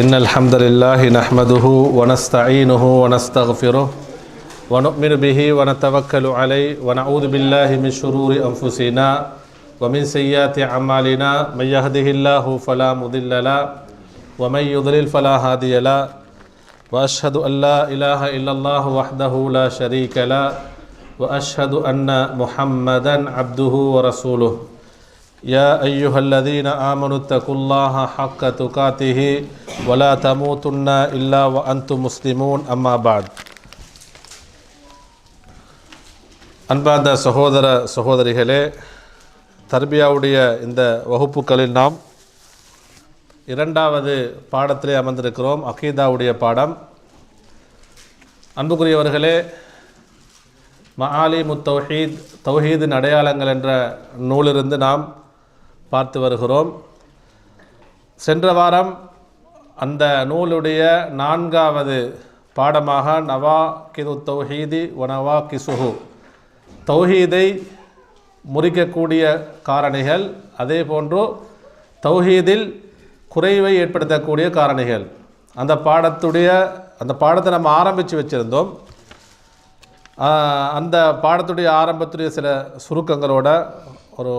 إن الحمد لله نحمده ونستعينه ونستغفره ونؤمن به ونتوكل عليه ونعوذ بالله من شرور أنفسنا ومن سيئات أعمالنا من يهده الله فلا مضل له ومن يضلل فلا هادي له وأشهد أن لا إله إلا الله وحده لا شريك له وأشهد أن محمدا عبده ورسوله يا أيها الذين آمنوا اتقوا الله حق تقاته ولا تموتن إلا وأنتم مسلمون أما بعد அன்பார்ந்த சகோதர சகோதரிகளே, தர்பியாவுடைய இந்த வகுப்புகளில் நாம் இரண்டாவது பாடத்திலே அமர்ந்திருக்கிறோம். அகீதாவுடைய பாடம். அன்புக்குரியவர்களே, மஆலிமுத் தௌஹீத், தௌஹீதின் அடையாளங்கள் என்ற நூலிலிருந்து நாம் பார்த்து வருகிறோம். சென்ற வாரம் அந்த நூலுடைய நான்காவது பாடமாக நவாகிது தௌஹீதி வ நவாகிசுஹு, தௌஹீதை முறிக்கக்கூடிய காரணிகள், அதே போன்று தௌஹீதில் குறைவை ஏற்படுத்தக்கூடிய காரணிகள், அந்த பாடத்தை நம்ம ஆரம்பித்து வச்சுருந்தோம். அந்த பாடத்துடைய ஆரம்பத்துடைய சில சுருக்கங்களோட ஒரு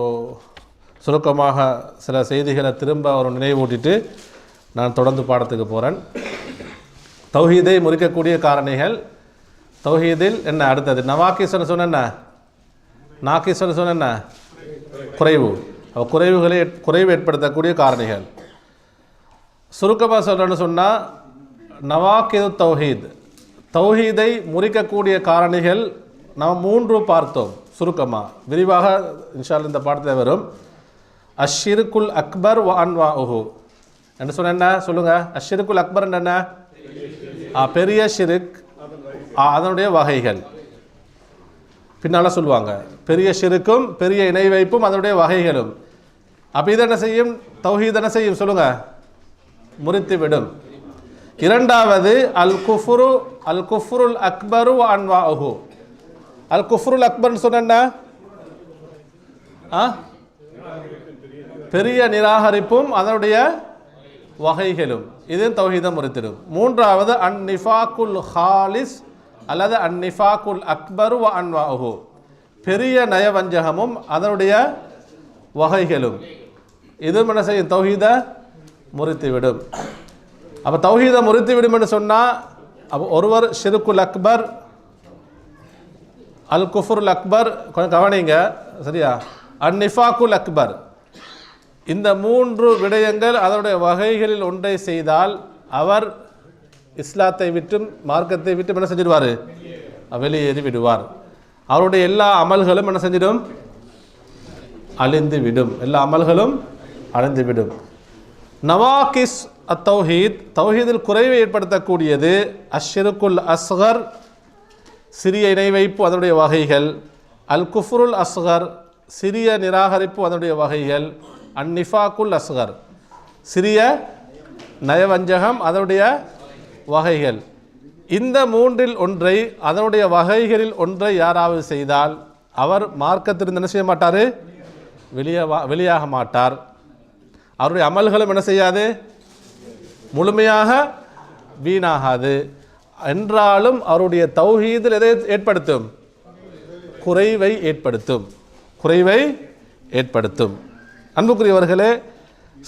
சுருக்கமாக சில செய்திகளை திரும்ப ஒரு நினைவூட்டிட்டு நான் தொடர்ந்து பாடத்துக்கு போகிறேன். தௌஹீதை முறிக்கக்கூடிய காரணிகள், தௌஹீதில் என்ன அடுத்தது நவாகிஸ்ன்னு சொன்ன நாகிஸ்ன்னு சொன்ன குறைவு, குறைவு ஏற்படுத்தக்கூடிய காரணிகள். சுருக்கமாக சொல்கிறேன்னு சொன்னால் நவாகிது தௌஹீத், தௌஹீதை முறிக்கக்கூடிய காரணிகள் நாம் 3 பார்த்தோம். சுருக்கமாக விரிவாக இன்ஷா அல்லாஹ் இந்த பாடத்தில் வரும். அஷ்ஷிருக்குல் அக்பர் வ அன்வாஉஹு என்று சொன்ன என்ன சொல்லுங்கள்? அஷ்ஷிருக்குல் அக்பர் என்ன? பெரிய ஷிருக், அதனுடைய வகைகள் பின்னால் சொல்லுவாங்க. பெரிய ஷிருக்கும் பெரிய இணை வைப்பும் அதனுடைய வகைகளும். அப்போ இது என்ன செய்யும்? தௌஹீத் என்ன செய்யும் சொல்லுங்கள்? முறித்து விடும். இரண்டாவது அல் குஃப்ருல் அக்பரு வ அன்வாஉஹு. அல் குஃப்ருல் அக்பர்னு சொன்ன பெரிய நிராகரிப்பும் அதனுடைய வகைகளும், இது தௌஹீதை முறித்திடும். மூன்றாவது அன் நிஃபாக்குல் ஹாலிஸ் அல்லது அன் நிஃபாக்குல் அக்பரு வ அன்வாஉஹு, பெரிய நயவஞ்சகமும் அதனுடைய வகைகளும், இது என்ன செய்யும்? தௌஹீதை முறித்துவிடும். அப்போ தௌஹீதை முறித்துவிடும் என்று சொன்னால், அப்போ ஒருவர் ஷிருக்குல் அக்பர், அல் குஃப்ருல் அக்பர், கொஞ்சம் கவனிங்க சரியா, அன் நிஃபாக்குல் அக்பர், இந்த 3 விடயங்கள் அதனுடைய வகைகளில் ஒன்றை செய்தால் அவர் இஸ்லாத்தை விட்டும் மார்க்கத்தை விட்டும் என்ன செஞ்சிடுவார்? வெளியேறி விடுவார். அவருடைய எல்லா அமல்களும் என்ன செஞ்சிடும்? அழிந்து விடும். எல்லா அமல்களும் அழிந்து விடும். நவாகிஸ் அத் தௌஹீத், தௌஹீதில் குறைவை ஏற்படுத்தக்கூடியது அஷ்ஷிருக்குல் அஸ்கர், சிறிய இணை வைப்பு அதனுடைய வகைகள், அல் குஃப்ருல் அஸ்கர், சிறிய நிராகரிப்பு அதனுடைய வகைகள், அன் நிஃபாக்குல் அஸ்கர், சிறிய நயவஞ்சகம் அதனுடைய வகைகள். இந்த 3இல் ஒன்றை, அதனுடைய வகைகளில் ஒன்றை யாராவது செய்தால் அவர் மார்க்கத்திலிருந்து என்ன செய்ய மாட்டார்? வெளியாக மாட்டார். அவருடைய அமல்களும் என்ன செய்யாது? முழுமையாக வீணாகாது. என்றாலும் அவருடைய தௌஹீதில் எதை ஏற்படுத்தும்? குறைவை ஏற்படுத்தும். அன்புக்குரியவர்களே,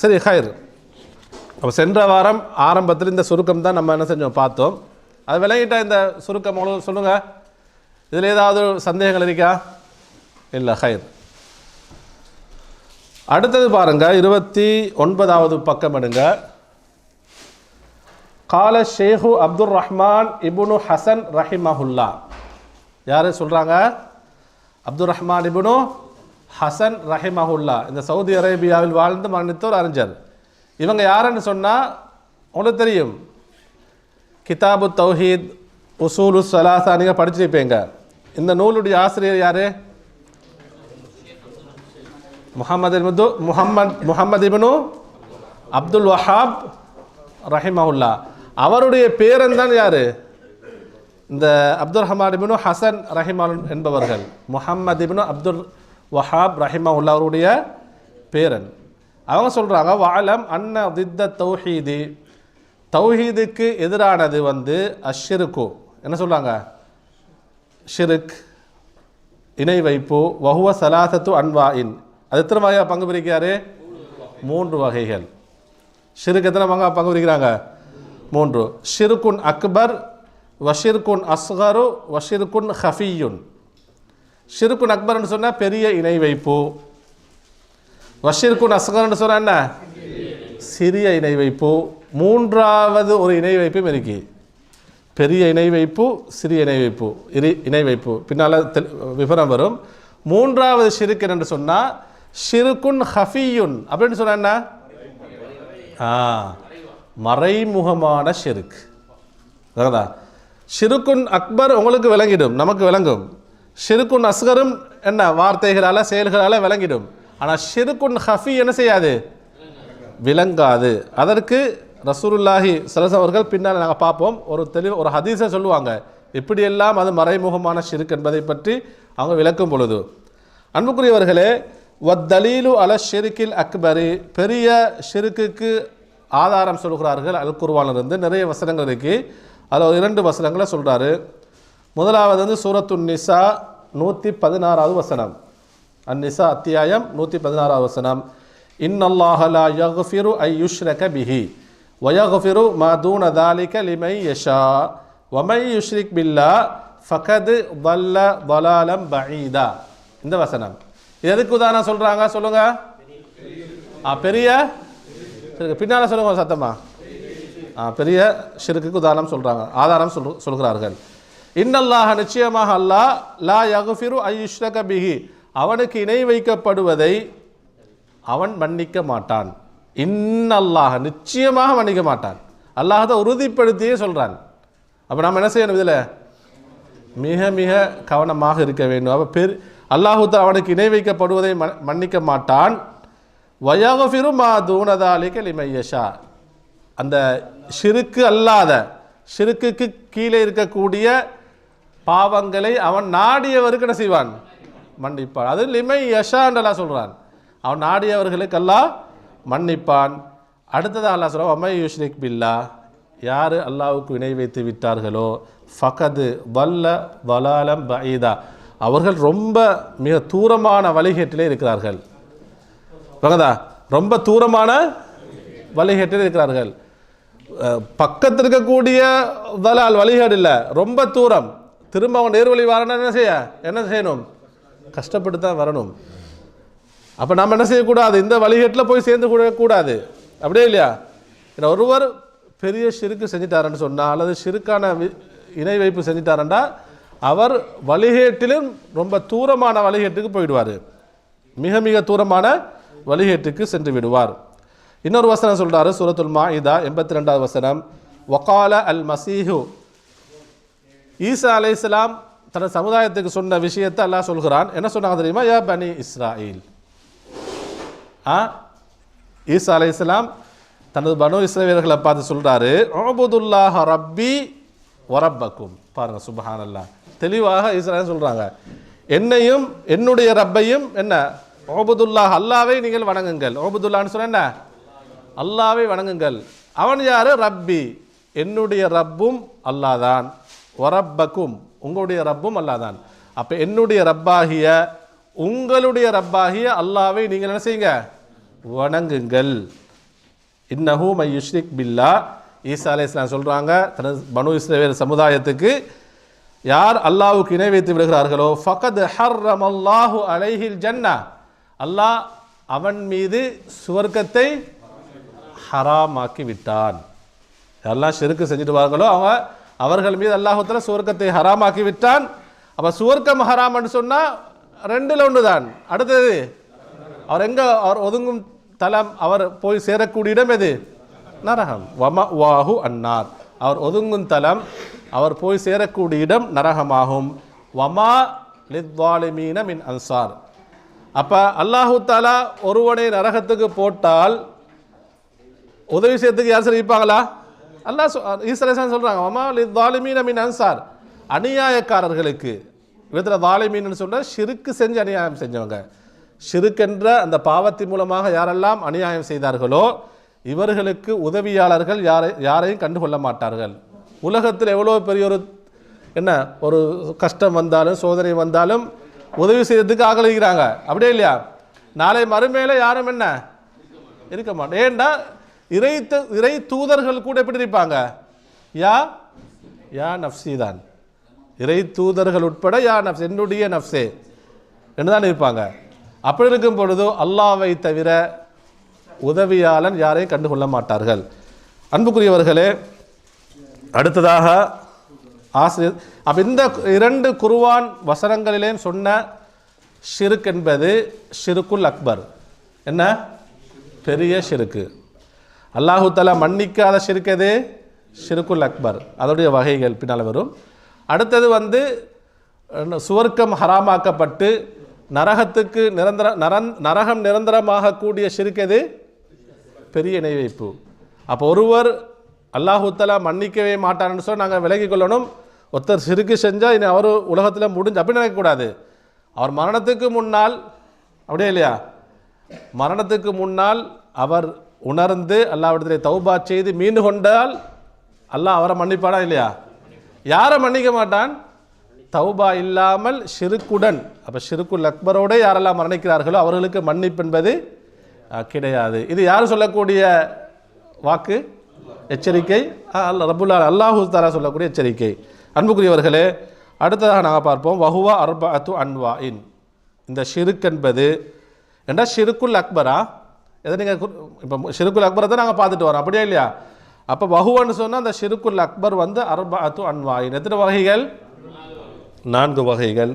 சரி ஹைர். அப்போ சென்ற வாரம் ஆரம்பத்தில் இந்த சுருக்கம் தான் நம்ம என்ன செஞ்சோம் பார்த்தோம். அது விளங்கிட்டா இந்த சுருக்கம் சொல்லுங்கள். இதில் ஏதாவது சந்தேகங்கள் இருக்கா? இல்லை, ஹைர். அடுத்தது பாருங்கள், 29வது பக்கம் எடுங்க. கால ஷேஹு அப்துர் ரஹ்மான் இப்னு ஹசன் ரஹிமஹுல்லா. யார் சொல்கிறாங்க? அப்துர் ரஹ்மான் இப்னு ஹசன் ரஹிமஹுல்லா. இந்த சவுதி அரேபியாவில் வாழ்ந்து மரணித்த ஒரு அறிஞர். இவங்க யாருன்னு சொன்னால் உங்களுக்கு தெரியும், கிதாபு தௌஹீத், உசூலு ஸலாஸா நீங்கள் படிச்சிருப்பீங்க. இந்த நூலுடைய ஆசிரியர் யார்? முஹம்மது இப்னு அப்துல் வஹாப் ரஹிமஹுல்லா. அவருடைய பேரன்தான் யார்? இந்த அப்துல் ரஹ்மான் இப்னு ஹசன் ரஹிமஹுல்லா என்பவர்கள். முஹம்மது இப்னு அப்துல் வஹாப் ரஹிமஹுல்லா அவருடைய பேரன். அவங்க சொல்கிறாங்க, வஅலம் அன்ன தித்த தௌஹீதி, தௌஹீதுக்கு எதிரானது அஷ்ஷிருக்கு, என்ன சொல்கிறாங்க, ஷிருக், இணை வைப்பு. வஹுவ சலாசத்து அன்வாயின், அது எத்தனை வகையாக பங்கு பிரிக்கிறாரு? 3 வகைகள். ஷிருக் எத்தனை பங்கு பிரிக்கிறாங்க? 3. ஷிருக்குன் அக்பர், வஷிருக்குன் அஸ்கரு, வஷிருக்குன் ஹஃபியுன். ஷிருக்குன் அக்பர்னு சொன்னால் பெரிய இணை வைப்பு. வஷிருக்குன் அஸ்கர்னு சொன்னால் என்ன? சிறிய இணை வைப்பு. 3வது ஒரு இணை வைப்பும் இருக்கு. பெரிய இணை வைப்பு, சிறிய இணை வைப்பு, இணை வைப்பு பின்னால் விவரம் வரும். 3வது ஷிருக் என்று சொன்னால் ஷிருக்குன் ஹஃபியுன் அப்படின்னு சொன்ன என்ன? மறைமுகமான ஷிருக். ஷிருக்குன் அக்பர் உங்களுக்கு விளங்கிடும், நமக்கு விளங்கும். ஷிருக்குன் அஸ்கரும் என்ன, வார்த்தைகளால் செயல்களால் விளங்கிடும். ஆனால் ஷிருக்குன் ஹஃபி என்ன செய்யாது? விளங்காது. அதற்கு ரசூலுல்லாஹி ஸல்லல்லாஹு அவர்கள் பின்னால் நாங்கள் பார்ப்போம், ஒரு ஹதீஸை சொல்லுவாங்க, இப்படியெல்லாம் அது மறைமுகமான ஷிருக் என்பதை பற்றி அவங்க விளக்கும் பொழுது. அன்புக்குரியவர்களே, வத்தலீலு அல ஷிருக்கில் அக்பரி, பெரிய ஷிருக்குக்கு ஆதாரம் சொல்கிறார்கள் அல் குர்ஆனிலிருந்து. நிறைய வசனங்கள் இருக்கு. அதில் 2 வசனங்களை சொல்கிறாரு. முதலாவது சூரத்துன் நிசா 116வது வசனம். அந்நிசா அத்தியாயம் 116வது வசனம். இன்னல்லாஹ லா யக்ஃபிரு ஐ யுஷ்ரக பிஹி வயக்ஃபிரு மா தூன தாலிக லிமை யஷா வமை யுஷ்ரிக் பில்லாஹ் ஃபகத் ضل ضلالا بعيدا. இந்த வசனம் இது எதுக்கு உதாரணம் சொல்றாங்க சொல்லுங்க? பெரிய பின்னால் சொல்லுங்க சத்தமா. பெரிய ஷிர்க்குக்கு உதாரணம் சொல்றாங்க, ஆதாரம் சொல்கிறார்கள். இன்னல்லாஹ, நிச்சயமாக அல்லாஹ், லா யக்ஃபிரு ஐ யுஷ்ரக பிஹி, அவனுக்கு இணை வைக்கப்படுவதை அவன் மன்னிக்க மாட்டான். இன்னல்லாஹ், நிச்சயமாக மன்னிக்க மாட்டான். அல்லாஹ் தான் உறுதிப்படுத்தியே சொல்றான். அப்போ நாம் என்ன செய்யணும்? இதில் மிக மிக கவனமாக இருக்க வேண்டும். அப்போ அல்லாஹு தான் அவனுக்கு இணை வைக்கப்படுவதை மன்னிக்க மாட்டான். வயக்ஃபிரு மா தூன தாலிக லிமன் யஷா, அந்த ஷிருக்கு அல்லாத, ஷிருக்குக்கு கீழே இருக்கக்கூடிய பாவங்களை அவன் நாடியவருக்கு என்ன செய்வான்? மன்னிப்பான். அது லிமை யஷா என்றெல்லாம் சொல்கிறான். அவன் நாடியவர்களுக்கு அல்லாஹ் மன்னிப்பான். அடுத்ததாக அல்லாஹ் சொல்கிறான், வமை யுஷ்ரிக் பில்லாஹ், யார் அல்லாஹ்வுக்கு இணை வைத்து விட்டார்களோ ஃபகது வல்ல வலாலம் பஈதா, அவர்கள் ரொம்ப மிக தூரமான வழிகேட்டிலே இருக்கிறார்கள். பகதா, ரொம்ப தூரமான வழிகேட்டில் இருக்கிறார்கள். பக்கத்தில் இருக்கக்கூடிய வலால் வழிகேடு இல்லை, ரொம்ப தூரம். திரும்ப அவன் நேர்வழி வரணும், என்ன செய்யணும்? கஷ்டப்பட்டு தான் வரணும். அப்போ நம்ம என்ன செய்யக்கூடாது? இந்த வழிகேட்டில் போய் சேர்ந்து கூடாது. அப்படியே இல்லையா? ஏன்னா ஒருவர் பெரிய ஷிருக்கு செஞ்சிட்டாருன்னு சொன்னால், அல்லது ஷிருக்கான இணை வைப்பு செஞ்சிட்டாருண்டா, அவர் வழிகேட்டிலும் ரொம்ப தூரமான வழிகேட்டுக்கு போயிடுவார். மிக மிக தூரமான வழிகேட்டுக்கு சென்று விடுவார். இன்னொரு வசனம் சொல்கிறாரு, சூரத்துல் மாஇதா 82வது வசனம். வகால அல் மசீஹு, ஈசா அலைஹிஸ்ஸலாம் தனது சமுதாயத்துக்கு சொன்ன விஷயத்தை அல்லாஹ் சொல்கிறான். என்ன சொன்னாங்க தெரியுமா? யா பனி இஸ்ராயில், ஈசா அலைஹிஸ்ஸலாம் தனது பனு இஸ்ரவேலர்களை பார்த்து சொல்கிறாரு, உபுதுல்லாஹ ரப்பி வரப்பக்கும். பாருங்கள், சுப்ஹானல்லாஹ், தெளிவாக ஈசா சொல்கிறாங்க, என்னையும் என்னுடைய ரப்பையும் என்ன உபுதுல்லாஹ், அல்லாவை நீங்கள் வணங்குங்கள். உபுதுல்லான்னு சொன்ன என்ன? அல்லாவை வணங்குங்கள். அவன் யாரு? ரப்பி, என்னுடைய ரப்பும் அல்லாதான். வரப்பக்கும், உங்களுடைய ரப்பும் அல்லாதான். அப்போ என்னுடைய ரப்பாகிய உங்களுடைய ரப்பாகிய அல்லாவை நீங்கள் என்ன செய்யுங்க? வணங்குங்கள். இன்னஹு மை யுஷ்ரிக் பில்லா, ஈசா அலைஹிஸ்ஸலாம் சொல்கிறாங்க தனது பனு இஸ்ரவேல் சமுதாயத்துக்கு, யார் அல்லாஹ்வுக்கு இணை வைத்து விடுகிறார்களோ ஃபகத் ஹர்ரமல்லாஹு அலைஹில் ஜன்னா, அல்லாஹ் அவன் மீது சுவர்க்கத்தை ஹராமாக்கி விட்டான். யாரெல்லாம் ஷிர்க்கு செஞ்சுட்டு வாங்களோ அவர்கள் மீது அல்லாஹ் தஆலா சுவர்க்கத்தை ஹராமாக்கி விட்டான். அப்போ சுவர்க்கம் ஹராம்னு சொன்னால் 2ல் 1 தான். அடுத்தது அவர் எங்கே? அவர் ஒதுங்கும் தலம், அவர் போய் சேரக்கூடிய இடம் எது? நரகம். வமவாஹு அன்னார், அவர் ஒதுங்கும் தலம், அவர் போய் சேரக்கூடிய இடம் நரகமாகும். வமா லித்வாலிமீன மின் அன்சார். அப்போ அல்லாஹு தஆலா ஒருவனை நரகத்துக்கு போட்டால் உதவி செய்யறதுக்கு யார் சரி இருப்பாங்களா? அல்லாஹ் ஈசா அலைஹிஸ்ஸலாம் சொல்கிறாங்க, வமா லித்வாலிமீன மின் அன்சார், அநியாயக்காரர்களுக்கு. இதில் வாலிமீன்னு சொன்னால் ஷிருக்கு செஞ்சு அநியாயம் செஞ்சவங்க. ஷிருக் என்ற அந்த பாவத்தின் மூலமாக யாரெல்லாம் அநியாயம் செய்தார்களோ, இவர்களுக்கு உதவியாளர்கள் யாரையும் கண்டுகொள்ள மாட்டார்கள். உலகத்தில் எவ்வளோ பெரிய ஒரு கஷ்டம் வந்தாலும் சோதனை வந்தாலும் உதவி செய்யறதுக்கு ஆகலிக்கிறாங்க, அப்படியே இல்லையா? நாளை மறுமையில யாரும் என்ன இருக்க மாட்டோம். ஏண்டா இறை தூதர்கள் கூட எப்படி இருப்பாங்க? யா நப்சி தான். இறை தூதர்கள் உட்பட யா நப்ஸ், என்னுடைய நப்சே என்றுதான் இருப்பாங்க. அப்படி இருக்கும் பொழுது அல்லாஹ்வை தவிர உதவியாளன் யாரையும் கண்டுகொள்ள மாட்டார்கள். அன்புக்குரியவர்களே, அடுத்ததாக ஆசிரியர் அப்போ இந்த 2 குர்ஆன் வசனங்களிலேயும் சொன்ன ஷிர்க் என்பது ஷிர்குல் அக்பர், என்ன பெரிய ஷிர்க்கு. அல்லாஹு தஆலா மன்னிக்காத ஷிர்க் எது? ஷிர்குல் அக்பர். அதோடைய வகைகள் பின்னால் வரும். அடுத்தது சுவர்க்கம் ஹராமாக்கப்பட்டு நரகத்துக்கு நரகம் நிரந்தரமாக கூடிய ஷிர்க் எது? பெரிய இணை வைப்பு. அப்போ ஒருவர் அல்லாஹு தஆலா மன்னிக்கவே மாட்டான்னு சொல்லி நாங்கள் விலகிக் கொள்ளணும். ஒருத்தர் ஷிர்க்கு செஞ்சால் இனி அவர் உலகத்தில் முடிஞ்சு அப்படி நினைக்கக்கூடாது. அவர் மரணத்துக்கு முன்னால், அப்படியே இல்லையா, மரணத்துக்கு முன்னால் அவர் உணர்ந்து அல்லாஹ்விடத்திலே தௌபா செய்து மீண்டு கொண்டால் அல்லாஹ் அவரை மன்னிப்பானா இல்லையா? யாரை மன்னிக்க மாட்டான்? தௌபா இல்லாமல் ஷிர்க்குடன். அப்போ ஷிர்குல் அக்பரோடு யாரெல்லாம் மரணிக்கிறார்களோ அவர்களுக்கு மன்னிப்பு என்பது கிடையாது. இது யார் சொல்லக்கூடிய வாக்கு? எச்சரிக்கை. அல்லாஹு தஆலா சொல்லக்கூடிய எச்சரிக்கை. அன்புக்குரியவர்களே, அடுத்ததாக நாங்கள் பார்ப்போம். வஹுவா அர்பஅத்து அன்வாஇன். இந்த ஷிர்க் என்பது என்ன? ஷிர்குல் அக்பரா? எதை நீங்கள் இப்போ ஷிர்குல் அக்பரை தான் நாங்கள் பார்த்துட்டு வரோம், அப்படியே இல்லையா? அப்போ வஹுவான்னு சொன்னால் அந்த ஷிர்குல் அக்பர் அர்பஅத்து அன்வாஇன். எத்தனை வகைகள்? 4 வகைகள்.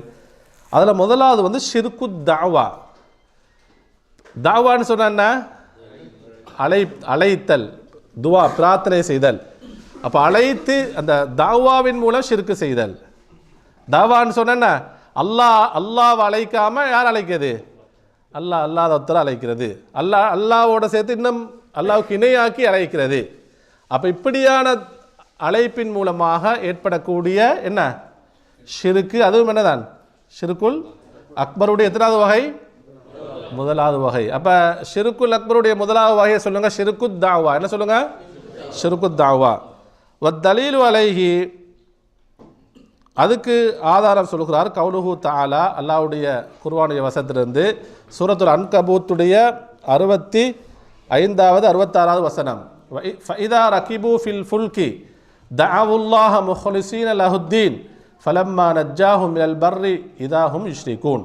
அதில் முதலாவது ஷிர்கு தாவா. தாவான்னு சொன்ன என்ன? அழைத்தல், துவா, பிரார்த்தனை செய்தல். அப்போ அழைத்து அந்த தாவாவின் மூலம் ஷிர்க்கு செய்தல். தாவான்னு சொன்ன அல்லாஹ் அழைக்காம யார் அழைக்கிறது? அல்லாத ஒருத்தர் அழைக்கிறது. அல்லாவோட சேர்த்து இன்னும் அல்லாவுக்கு இணையாக்கி அழைக்கிறது. அப்போ இப்படியான அழைப்பின் மூலமாக ஏற்படக்கூடிய என்ன ஷிர்க்கு, அதுவும் என்னதான் ஷிர்குல் அக்பருடைய எத்தனாவது வகை? முதலாவது வகை. அப்போ ஷிர்குல் அக்பருடைய முதலாவது வகையை சொல்லுங்க, ஷிர்கு தாவா. என்ன சொல்லுங்க? ஷிர்கு தாவா. வத்தலீலு அலைஹி, அதுக்கு ஆதாரம் சொல்கிறார் கவுலுஹு தஆலா, அல்லாஹ்வுடைய குர்ஆனுடைய வசனத்திலிருந்து சூரத்துல் அன்கபூத்துடைய 65வது 66வது வசனம். ஃபஇதா ரகிபு ஃபில் ஃபுல்கி தஅவுல்லாஹ முஹ்லிஸீன லஹுத்தீன் ஃபலம்மா நஜ்ஜாஹும் மினல் பர்ரி இதாஹும் யுஷ்ரிகூன்.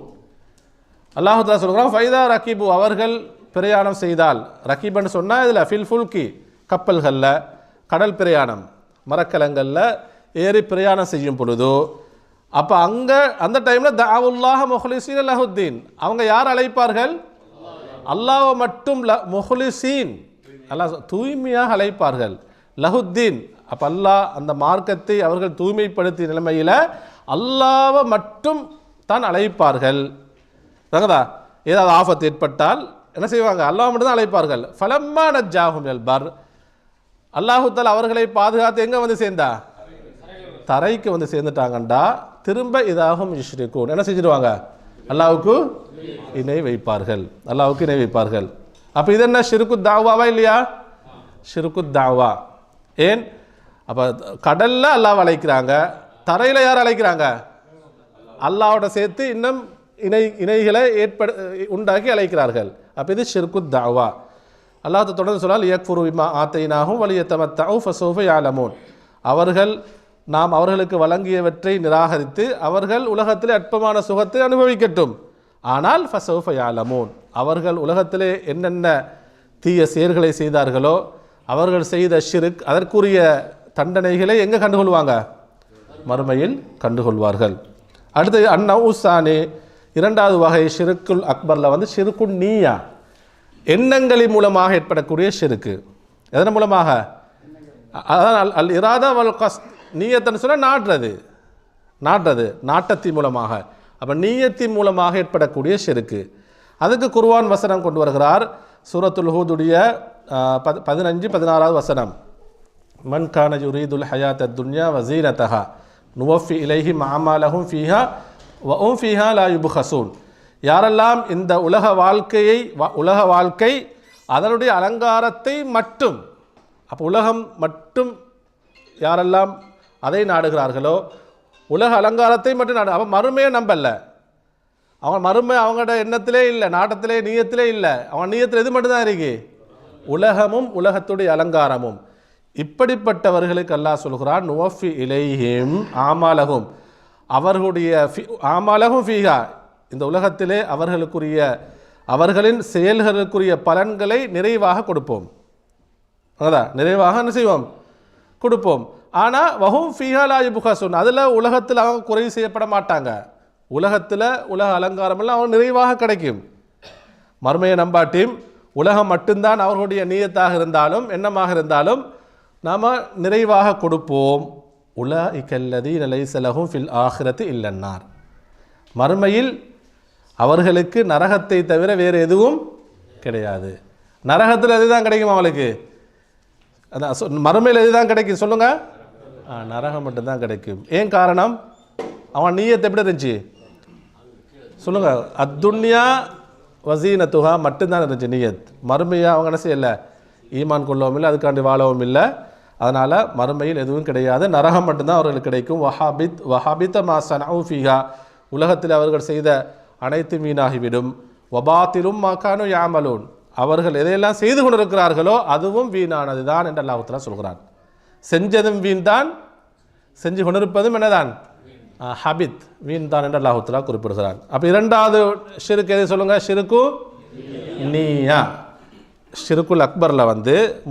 அல்லாஹ் தஆலா சொல்கிறான், ஃபைதா ரகிபு, அவர்கள் பிரயாணம் செய்தால். ரகிபன்னு சொன்னால் இதில் ஃபில் ஃபுல்கி, கப்பல்களில், கடல் பிரயாணம், மரக்கலங்களில் ஏறி பிரயாணம் செய்யும் பொழுதோ, அப்போ அந்த டைமில் தஅவுல்லாஹ முஹ்லிஸீன லஹுத்தீன், அவங்க யார் அழைப்பார்கள்? அல்லாஹ்வை மட்டும் முஹ்லிஸீன், அல்லாஹ் தூய்மையாக அழைப்பார்கள். லஹுத்தீன், அப்போ அல்லாஹ் அந்த மார்க்கத்தை அவர்கள் தூய்மைப்படுத்திய நிலைமையில் அல்லாஹ்வை மட்டும் தான் அழைப்பார்கள். ஏதாவது ஆபத்து ஏற்பட்டால் என்ன செய்வாங்க? அல்லாஹ் மட்டும் தான் அழைப்பார்கள். ஃபலம்மா நஜ்ஜாஹும் மினல் பர், அல்லாஹு தஆலா அவர்களை பாதுகாத்து எங்கே வந்து சேர்ந்தா? தரைக்கு வந்து சேர்ந்துட்டாங்கண்டா திரும்ப இதாகும் யுஷ்ரிகூன், என்ன செஞ்சிடுவாங்க? அல்லாஹ்வுக்கு இணை வைப்பார்கள். அல்லாஹ்வுக்கு இணை வைப்பார்கள். அப்போ இது என்ன ஷிர்கு தாவாவா இல்லையா? ஷிர்கு தாவா. ஏன்? அப்போ கடல்ல அல்லாஹ் அழைக்கிறாங்க, தரையில் யார் அழைக்கிறாங்க? அல்லாஹ்வோட சேர்த்து இன்னும் இணைகளை உண்டாக்கி அழைக்கிறார்கள். அப்போ இது ஷிர்கு தாவா. அல்லாஹ் தொடர்ந்து சொன்னால் யக்ஃபுரு பிமா ஆத்தைனாஹும் வலியத்தமத்தஉ ஃபஸௌஃப யஅலமூன், அவர்கள் நாம் அவர்களுக்கு வழங்கியவற்றை நிராகரித்து அவர்கள் உலகத்திலே அற்பமான சுகத்தை அனுபவிக்கட்டும். ஆனால் ஃபஸௌஃப யஅலமூன், அவர்கள் உலகத்திலே என்னென்ன தீய செயல்களை செய்தார்களோ அவர்கள் செய்த ஷிர்க், அதற்குரிய தண்டனைகளை எங்கே கண்டுகொள்வாங்க? மறுமையில் கண்டுகொள்வார்கள். அடுத்தது அன்னவுசானி, 2வது வகை ஷிர்குல் அக்பரில் ஷிர்குன் நீயா, எண்ணங்களின் மூலமாக ஏற்படக்கூடிய ஷிர்க்கு. எதன் மூலமாக? அதான் அல் இராதா வல் கஸ்த், நீயத்தன்னு சொன்னால் நாட்டுறது, நாட்டத்தின் மூலமாக. அப்போ நீயத்தின் மூலமாக ஏற்படக்கூடிய ஷிர்க்கு. அதுக்கு குர்ஆன் வசனம் கொண்டு வருகிறார். சூரத்துல் ஹூதுடைய 15-16வது வசனம். மன் கான யுரீதுல் ஹயாத்த துன்யா வஸீனதஹா நுவஃபி இலைஹிம் அமாலஹும் ஃபீஹா வஹும் ஃபீஹா லா யுப்ஹஸூன், யாரெல்லாம் இந்த உலக வாழ்க்கை அதனுடைய அலங்காரத்தை மட்டும். அப்போ உலகம் மட்டும் யாரெல்லாம் அதை நாடுகிறார்களோ, உலக அலங்காரத்தை மட்டும் நாடு. அவன் மறுமையை நம்பல. அவன் மறுமை அவங்களோட எண்ணத்திலே இல்லை, நாட்டத்திலே, நீயத்திலே இல்லை. அவன் நீயத்தில் எது மட்டும்தான் இருக்கு? உலகமும் உலகத்துடைய அலங்காரமும். இப்படிப்பட்டவர்களுக்கு அல்லாஹ் சொல்கிறான், நுவஃபி இலைஹிம் ஆமாலகும், அவர்களுடைய ஆமாலகும் ஃபீஹா, இந்த உலகத்திலே அவர்களின் செயல்களுக்குரிய பலன்களை நிறைவாக கொடுப்போம். அதான் நிறைவாக என்ன செய்வோம்? கொடுப்போம். ஆனால் வஹும் ஃபீஹா லா யுப்கஸூன், அதில் உலகத்தில் அவங்க குறை செய்யப்பட மாட்டாங்க. உலகத்தில் உலக அலங்காரமெல்லாம் அவங்க நிறைவாக கிடைக்கும். மறுமையை நம்பாட்டியும் உலகம் மட்டும்தான் அவர்களுடைய நீயத்தாக இருந்தாலும் எண்ணமாக இருந்தாலும் நாம் நிறைவாக கொடுப்போம். உலாஇகல்லதீன லைஸ லஹும் ஃபில் ஆখিরাতি இல்லன்னார், மறுமையில் அவர்களுக்கு நரகத்தை தவிர வேறு எதுவும் கிடையாது. நரகத்தில் எதுதான் கிடைக்கும் அவங்களுக்கு? அதான் மறுமையில் எதுதான் கிடைக்கும் சொல்லுங்க? நரகம் மட்டும்தான் கிடைக்கும். ஏன் காரணம்? அவன் நீயத்தை எப்படி இருந்துச்சு சொல்லுங்க? அத்துன்யா வசீனத்துஹா மட்டும்தான் இருந்துச்சு நீயத். மறுமையாக அவங்க என்ன செய்யலை? ஈமான் கொள்ளவும் இல்லை, அதுக்காண்டி வாழவும் இல்லை. அதனால் மறுமையில் எதுவும் கிடையாது, நரகம் மட்டும்தான் அவர்களுக்கு கிடைக்கும். வஹாபித்த மா ஸனஉ ஃபீஹா, உலகத்தில் அவர்கள் செய்த அனைத்து வீணாகிவிடும். வபாத்திலும் மா கானூ யஅமலூன், அவர்கள் எதையெல்லாம் செய்து கொண்டிருக்கிறார்களோ அதுவும் வீணானது தான் என்று அல்லாஹ் தஆலா சொல்கிறான். செஞ்சதும் வீண் தான், செஞ்சு கொண்டிருப்பதும் என்னதான்? ஹபித், வீண் தான் என்று அல்லாஹ் தஆலா குறிப்பிடுகிறான். அப்போ இரண்டாவது ஷிர்க் எது சொல்லுங்க? ஷிர்கு நீயா, ஷிர்குல் அக்பரில்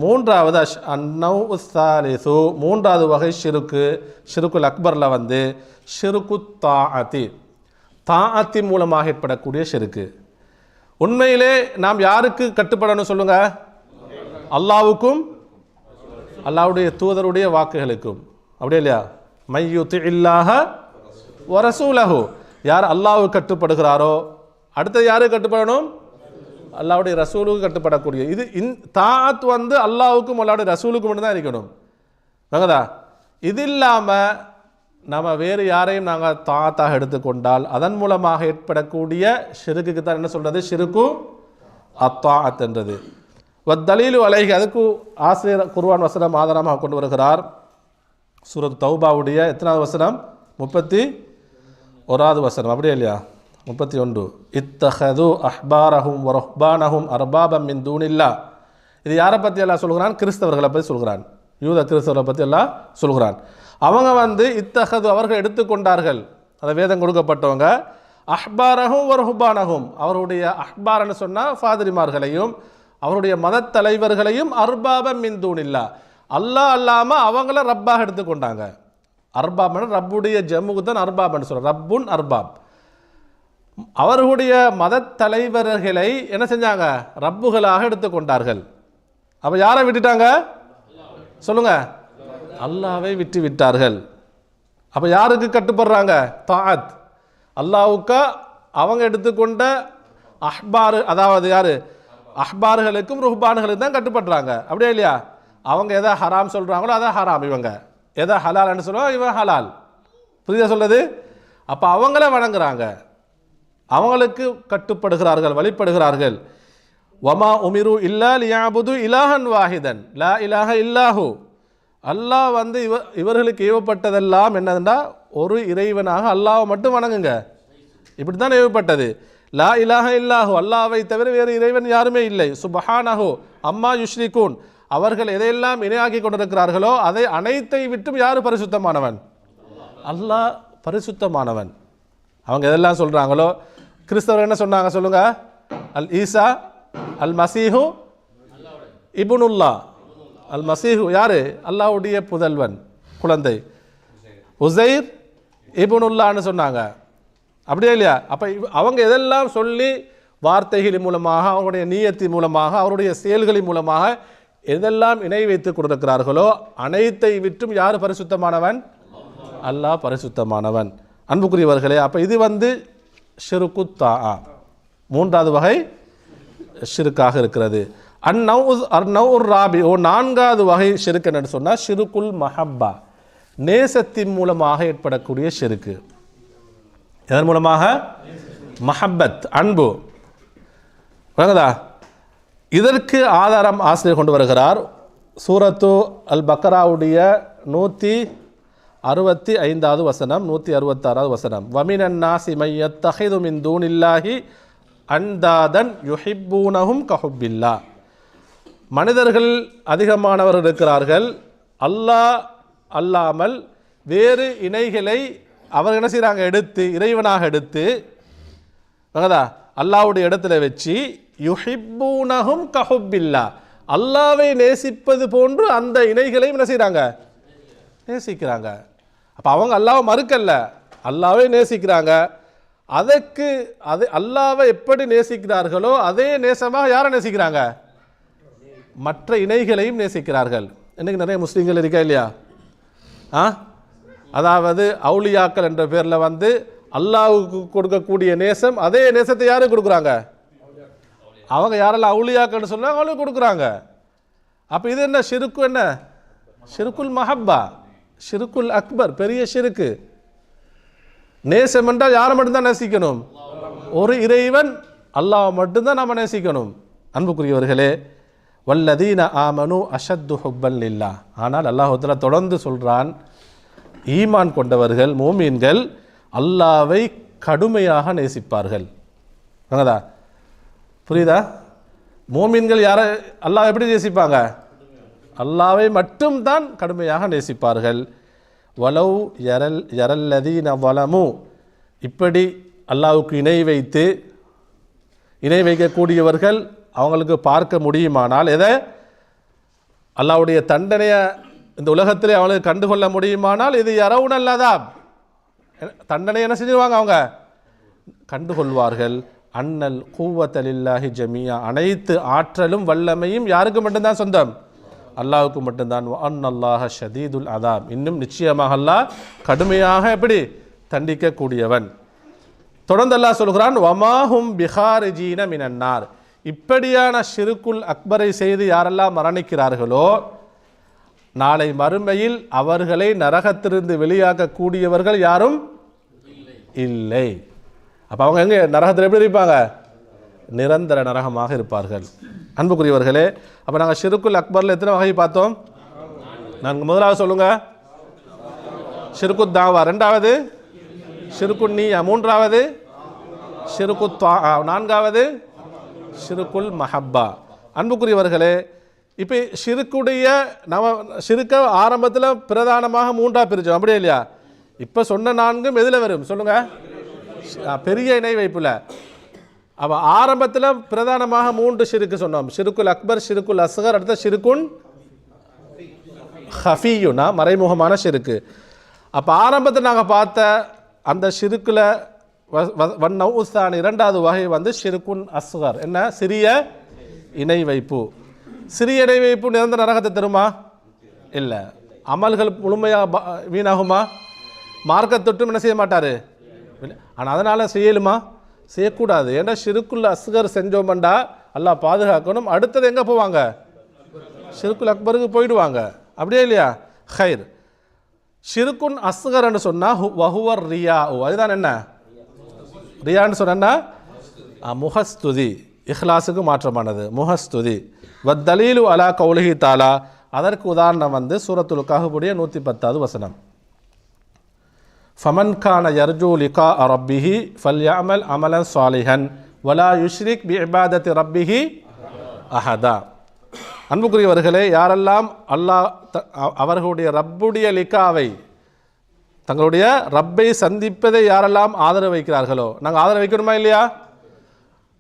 மூன்றாவது அன்னௌ சாலிசு, மூன்றாவது வகை ஷிர்குல் அக்பரில் ஷிர்கு தாஅத்தி, தாஅத்தி மூலமாக ஏற்படக்கூடிய ஷிர்கு. உண்மையிலே நாம் யாருக்கு கட்டுப்படணும் சொல்லுங்க? அல்லாஹ்வுக்கும் அல்லாஹ்வுடைய தூதருடைய வாக்குகளுக்கும். அப்படியே இல்லையா? மையுத்தில்லாஹ வரசூலஹு, யார் அல்லாஹ்வுக்கு கட்டுப்படுகிறாரோ, அடுத்தது யாருக்கு கட்டுப்படணும்? அல்லாஹ்வுடைய ரசூலுக்கு கட்டுப்படக்கூடிய. இது தாஅத் அல்லாஹ்வுக்கும் அல்லாஹ்வுடைய ரசூலுக்கும் மட்டும் தான் இருக்கணும். வாங்கதா? இது இல்லாமல் நம்ம வேறு யாரையும் நாங்கள் தாத்தாக எடுத்துக்கொண்டால் அதன் மூலமாக ஏற்படக்கூடிய ஷிர்குக்கு தான் என்ன சொல்கிறது? ஷிர்கு அத்தாஅத் என்றது. வத்தலீலு அலைஹி, அதுக்கு ஆசிரியர் குர்ஆன் வசனம் ஆதாரமாக கொண்டு வருகிறார். சூரத் தௌபாவுடைய எத்தனாவது வசனம்? 31வது வசனம். அப்படியே இல்லையா? 31. இத்தஹது அஹ்பாரஹும் வரஹ்பானஹும் அர்பாபம் மின் தூனில்லா. இது யாரை பற்றி எல்லாம் சொல்கிறான்? கிறிஸ்தவர்களை பற்றி சொல்கிறான். யூத கிறிஸ்தவர்களை பற்றி எல்லாம் சொல்கிறான். அவங்க இத்தஹது, அவர்கள் எடுத்துக்கொண்டார்கள், அந்த வேதம் கொடுக்கப்பட்டவங்க, அஹ்பாரஹும் வரஹ்பானஹும், அவருடைய அஹ்பார்னு சொன்னால் ஃபாதிரிமார்களையும் அவருடைய மத தலைவர்களையும் அர்பாபம் மின் தூனில்லா, அல்லாஹ் அல்லாமல் அவங்கள ரப்பாக எடுத்துக்கொண்டாங்க. அர்பாப்னு ரப்புடைய ஜம்முக்கு தான் அர்பாப்னு சொல்கிறார். ரப்புன் அர்பாப். அவர்களுடைய மத தலைவர்களை என்ன செஞ்சாங்க? ரப்புகளாக எடுத்துக்கொண்டார்கள். அப்போ யாரை விட்டுட்டாங்க சொல்லுங்க? அல்லாஹ்வை விட்டு விட்டார்கள். அப்போ யாருக்கு கட்டுப்படுறாங்க? தாஅத், அல்லாஹ்வுக்கு அவங்க எடுத்துக்கொண்ட அஹ்பார், அதாவது யாரு? அஹ்பார்களுக்கும் ருஹ்பான்களுக்கும் தான் கட்டுப்படுறாங்க. அப்படியே இல்லையா? அவங்க எதை ஹராம் சொல்கிறாங்களோ அதை ஹராம், இவங்க எதை ஹலால்னு சொல்லுவாங்க இவன் ஹலால். புரியுதா சொல்லுது? அப்போ அவங்கள வணங்குறாங்க, அவங்களுக்கு கட்டுப்படுகிறார்கள், வழிபடுகிறார்கள். வமா உமிரு இல்லா லியஅபுது இலாஹன் வாஹிதன் லா இலாஹ இல்லாஹு. அல்லாஹ் இவர்களுக்கு ஏவப்பட்டதெல்லாம் என்னதுன்னா ஒரு இறைவனாக அல்லாஹ்வை மட்டும் வணங்குங்க, இப்படி தான் ஏவப்பட்டது. லா இலாஹ இல்லாஹு, அல்லாஹ்வை தவிர வேறு இறைவன் யாருமே இல்லை. சுப்ஹானஹு அம்மா யுஷ்ரிகூன், அவர்கள் எதையெல்லாம் இணையாக்கி கொண்டிருக்கிறார்களோ அதை அனைத்தை விட்டும் யார் பரிசுத்தமானவன்? அல்லாஹ் பரிசுத்தமானவன். அவங்க எதெல்லாம் சொல்கிறாங்களோ, கிறிஸ்தவர் என்ன சொன்னாங்க சொல்லுங்க? அல் ஈசா அல் மசீஹு இப்னுல்லா. அல் மசீஹு யாரு? அல்லாஹ்வுடைய புதல்வன், குழந்தை. உசைர் இப்னுல்லான்னு சொன்னாங்க. அப்படியே இல்லையா? அப்போ அவங்க எதெல்லாம் சொல்லி வார்த்தைகளின் மூலமாக, அவங்களுடைய நீயத்தின் மூலமாக, அவருடைய செயல்களின் மூலமாக எதெல்லாம் இணை வைத்துக் கொண்டிருக்கிறார்களோ அனைத்தை விட்டும் யார் பரிசுத்தமானவன்? அல்லாஹ் பரிசுத்தமானவன். அன்புக்குரியவர்களே, அப்போ இது ஷிர்கு தாஆ, மூன்றாவது வகை ஷிர்காக இருக்கிறது. அந்நௌர் ராபி, நான்காவது வகை ஷிர்க் என்னன்னு சொன்னால் ஷிர்குல் மஹப்பா, நேசத்தின் மூலமாக ஏற்படக்கூடிய ஷிர்கு. எதன் மூலமாக? மஹப்பத், அன்பு. வணங்குதா? இதற்கு ஆதாரம் ஆசிரியர் கொண்டு வருகிறார். சூரத்து அல் பக்ராவுடைய 165வது வசனம், 166வது வசனம். வமினன் நாசி மையத்தஹிது மின் தூனில்லாஹி அன்தாதன் யுஹிப்பூனஹும் கஹுப்பில்லா. மனிதர்கள் அதிகமானவர்கள் இருக்கிறார்கள், அல்லாஹ் அல்லாமல் வேறு இணைகளை அவர் என்ன செய்கிறாங்க, எடுத்து இறைவனாக எடுத்து அல்லாஹ்வுடைய இடத்துல வச்சு யுஹிப்பூனஹும் கஹுப்பில்லா, அல்லாவை நேசிப்பது போன்று அந்த இணைகளையும் என்ன செய்கிறாங்க, நேசிக்கிறாங்க. அப்போ அவங்க அல்லாவை மறுக்கல்ல, அல்லாவை நேசிக்கிறாங்க. அதற்கு அது அல்லாவை எப்படி நேசிக்கிறார்களோ அதே நேசமாக யாரை நேசிக்கிறாங்க, மற்ற இணைகளையும் நேசிக்கிறார்கள். இன்னைக்கு நிறைய முஸ்லீம்கள் இருக்கா இல்லையா? அதாவது அவுலியாக்கள் என்ற பேரில் வந்து அல்லாவுக்கு கொடுக்கக்கூடிய நேசம், அதே நேசத்தை யாரும் கொடுக்குறாங்க, அவங்க யாரெல்லாம் அவுலியாக்கள்னு சொன்னாங்க அவங்களுக்கு கொடுக்குறாங்க. அப்போ இது என்ன ஷிருக்கு, என்ன ஷிருக்குல் மஹப்பா, ஷிருக்குல் அக்பர், பெரிய ஷிருக்கு. நேசம் என்றால் யாரை மட்டும்தான் நேசிக்கணும், ஒரு இறைவன் அல்லாஹ் மட்டும்தான் நாம் நேசிக்கணும். அன்புக்குரியவர்களே, வல்லதீன ஆமனு அஷத்து ஹுப்பல் லில்லாஹ். ஆனால் அல்லாஹ் தஆலா தொடர்ந்து சொல்கிறான், ஈமான் கொண்டவர்கள் மோமீன்கள் அல்லாவை கடுமையாக நேசிப்பார்கள். புரியுதா? மோமீன்கள் யாரை அல்லாஹ் எப்படி நேசிப்பாங்க, அல்லாவை மட்டும்தான் கடுமையாக நேசிப்பார்கள். வலவ் யரல்லதீன வலமு, இப்படி அல்லாஹ்வுக்கு இணை வைக்கக்கூடியவர்கள் அவங்களுக்கு பார்க்க முடியுமானால், எதை அல்லாஹ்வுடைய தண்டனையை இந்த உலகத்திலே அவங்களுக்கு கண்டுகொள்ள முடியுமானால், இது யரவுன் அல்லாதாப், தண்டனை என்ன செஞ்சிருவாங்க, அவங்க கண்டுகொள்வார்கள். அன்னல் கூவத்த லில்லாஹி ஜமியா, அனைத்து ஆற்றலும் வல்லமையும் யாருக்கு மட்டும்தான் சொந்தம், அல்லாஹ்வுக்கு மட்டும்தான். அன்னல்லாஹ ஷதீதுல் அதாப், இன்னும் நிச்சயமாக அல்லாஹ் கடுமையாக எப்படி தண்டிக்கக்கூடியவன். தொடர்ந்து அல்லாஹ் சொல்கிறான், வமாஹும் பிஹாரிஜீன மினன்னார். இப்படியான ஷிருக்குல் அக்பரை செய்து யாரெல்லாம் மரணிக்கிறார்களோ நாளை மறுமையில் அவர்களை நரகத்திலிருந்து வெளியாக்கக்கூடியவர்கள் யாரும் இல்லை. அப்போ அவங்க எங்கே நரகத்தில் எப்படி இருப்பாங்க, நிரந்தர நரகமாக இருப்பார்கள். அன்புக்குரியவர்களே, அப்போ நாங்கள் ஷிருக்குல் அக்பரில் எத்தனை வகை பார்த்தோம்? நாங்கள் முதலாவது சொல்லுங்க, ஷிருக்குத் தாவா, ரெண்டாவது ஷிருக்குன் நீயா, மூன்றாவது ஷிருக்குத் நான்காவது ஷிருக்குல் மஹப்பா. அன்புக்குரியவர்களே, இப்போ ஷிருக்குடைய ஷிருக்க ஆரம்பத்தில் பிரதானமாக மூன்றாக பிரித்தோம், அப்படியே இல்லையா? இப்போ சொன்ன நான்கும் எதில் வரும் சொல்லுங்க, பெரிய இணை வைப்புல. அப்போ ஆரம்பத்தில் பிரதானமாக மூன்று ஷிருக்கு சொன்னோம், ஷிருக்குல் அக்பர், ஷிருக்குல் அஸ்கர், அடுத்த ஷிருக்குன் ஹஃபியுனா மறைமுகமான ஷிருக்கு. அப்போ ஆரம்பத்தில் நாங்கள் பார்த்த அந்த ஷிருக்கில் வன்னவுஸ்தான் இரண்டாவது வகை வந்து ஷிருக்குன் அஸ்கர், என்ன சிறிய இணை வைப்பு. சிறிய இணை வைப்பு நிரந்தர நரகத்தை தருமா? இல்லை. அமல்கள் முழுமையாக வீணாகுமா? மார்க்கத்தொட்டும் என்ன செய்ய மாட்டார். ஆனால் அதனால் செய்யலுமா? செய்யக்கூடாது. ஏன்னா ஷிருக்குல் அஸ்கர் செஞ்சோம்டா அல்லாஹ் பாதுகாக்கணும். அடுத்தது எங்கே போவாங்க? ஷிருக்குல் அக்பருக்கு போயிடுவாங்க, அப்படியே இல்லையா? ஹைர். ஷிருக்குன் அஸ்கர்ன்னு சொன்னால் வஹுவர் ரியா, அதுதான் என்ன ரியான்னு சொன்னா முஹஸ்துதி, இஹ்லாஸுக்கு மாற்றமானது முஹஸ்துதி. வத்தலீலு அலா கௌலிஹி தாலா, அதற்கு உதாரணம் வந்து சூரத்துல் கஹ்ஃபுடைய 110வது வசனம். ஃபமன் கான யர்ஜூ லிகா ரப்பிஹி ஃபல்யஅமல் அமலன் சாலிஹன் வலா யுஷ்ரிக் பி இபாதத்தி ரப்பிஹி அஹதா. அன்புக்குரியவர்களே, யாரெல்லாம் அல்லாஹ் அவர்களுடைய ரப்புடைய லிகாவை, தங்களுடைய ரப்பை சந்திப்பதை யாரெல்லாம் ஆதரவு வைக்கிறார்களோ, நாங்கள் ஆதரவு வைக்கணுமா இல்லையா?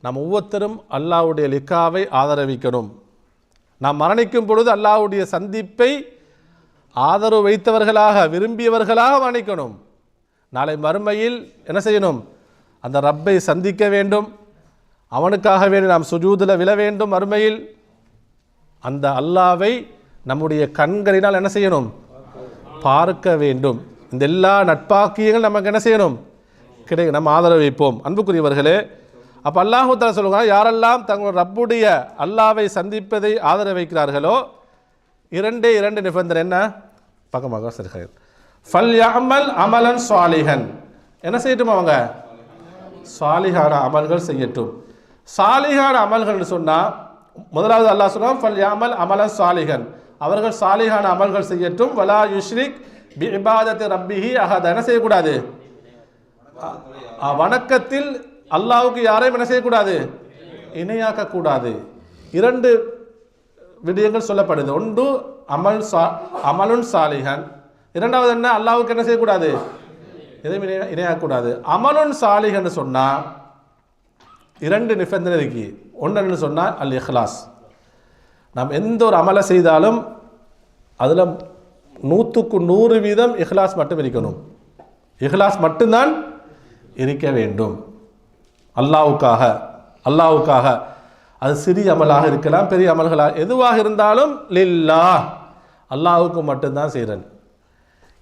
நாம் ஒவ்வொருத்தரும் அல்லாஹ்வுடைய லிகாவை ஆதரவிக்கணும். நாம் மரணிக்கும் பொழுது அல்லாஹ்வுடைய சந்திப்பை ஆதரவு வைத்தவர்களாக, விரும்பியவர்களாக மரணிக்கணும். நாளை மறுமையில் என்ன செய்யணும்? அந்த ரப்பை சந்திக்க வேண்டும், அவனுக்காக வேண்டி நாம் சுஜூதில் விழ வேண்டும். மறுமையில் அந்த அல்லாவை நம்முடைய கண்களினால் என்ன செய்யணும்? பார்க்க வேண்டும். இந்த எல்லா நட்பாக்கியங்கள் நமக்கு என்ன செய்யணும்? நம்ம ஆதரவு வைப்போம். அன்புக்குரியவர்களே, அப்போ அல்லாஹ் தஆலா சொல்லுங்க, யாரெல்லாம் தங்கள் ரப்புடைய அல்லாவை சந்திப்பதை ஆதரவு வைக்கிறார்களோ இரண்டு நிபந்தனை என்ன? பக்கமாக சரி. ஃபல் யஅமல் அமலன் சாலிஹன், என்ன செய்யட்டும்? அவங்க சாலிஹான அமல்கள் செய்யட்டும். சாலிஹான அமல்கள்னு சொன்னால் முதலாவது அல்லாஹ் சொல்றான் ஃபல் யாமல் அமலன் சாலிஹன், அவர்கள் சாலிஹான அமல்கள் செய்யட்டும். வலா யுஷ்ரிக் பி இபாதத்தி ரப்பிஹி அஹத, என்ன செய்யக்கூடாது, வணக்கத்தில் அல்லாஹ்வுக்கு யாரையும் என்ன செய்யக்கூடாது, இணையாக்க கூடாது. இரண்டு விடயங்கள் சொல்லப்படுது. ஒன்று அமலுன் சாலிஹன், இரண்டாவது என்ன, அல்லாஹ்வுக்கு என்ன செய்யக்கூடாது, எதையும் இணையாக்கக்கூடாது. அமலுன் சாலிஹன்னு சொன்னா இரண்டு நிபந்தனை இருக்கு. ஒன்று சொன்னால் அல் இஹ்லாஸ், நாம் எந்த ஒரு அமலை செய்தாலும் அதில் 100% இஹ்லாஸ் மட்டும் இருக்கணும். இஹ்லாஸ் மட்டும்தான் இருக்க வேண்டும். அல்லாஹ்வுக்காக அது சிறிய அமலாக இருக்கலாம், பெரிய அமல்களாக எதுவாக இருந்தாலும் லில்லாஹ், அல்லாஹ்வுக்கு மட்டும்தான் செய்கிறேன்.